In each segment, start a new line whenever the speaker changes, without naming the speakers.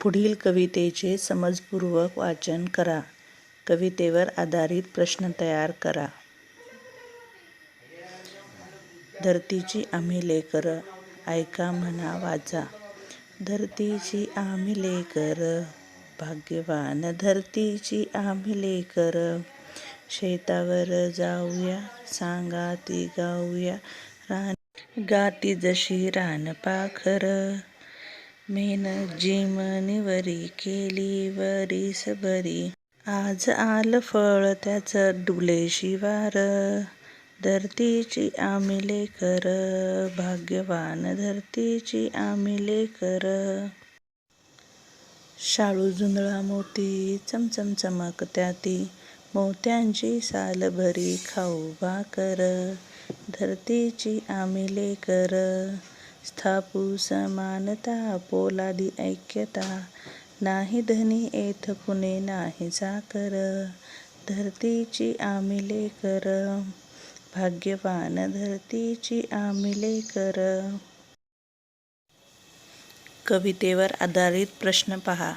पुढील कवितेचे समजपूर्वक वाचन करा. कवितेवर आधारित प्रश्न तयार करा. धरतीची आम्ही लेकर, ऐका म्हणा वाचा. धरतीची आम्ही लेकर, भाग्यवान धरतीची आम्ही लेकर. शेतावर जाऊया, सांगा ती गाऊया, गाती जशी रानपाखर. मेन जिमनीवरी केली वरीसभरी, आज आलं फळ त्याचं डुले शिवार. धरतीची आम्ही लेकर, भाग्यवान धरतीची आम्ही लेकर. शाळू जुंधळा मोती चमचम चमकत्याती, मोत्यांची सालभरी खाऊ भाकर. धरतीची आम्ही लेकर, स्थापू समानता पोलादी ऐक्यता, नाही धनी येथ कुणे नाही साकर. धरतीची आम्ही लेकर, भाग्यवान धरतीची आम्ही लेकर. कवितेवर आधारित प्रश्न पहा.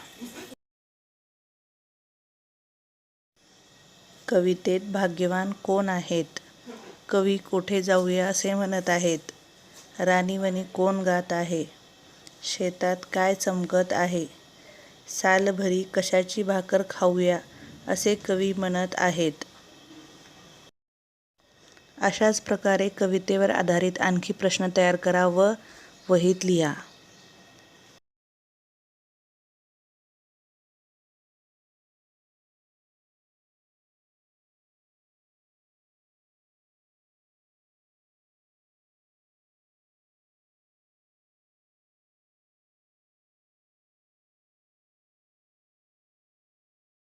कवितेत भाग्यवान कोण आहेत? कवी कोठे जाऊया असे म्हणत आहेत? राणीवनी कोण गात आहे? शेतात काय चमकत आहे? सालभरी कशाची भाकर खाऊया असे कवी म्हणत आहेत. अशाच प्रकारे कवितेवर आधारित आणखी प्रश्न तयार करा व वहीत लिहा.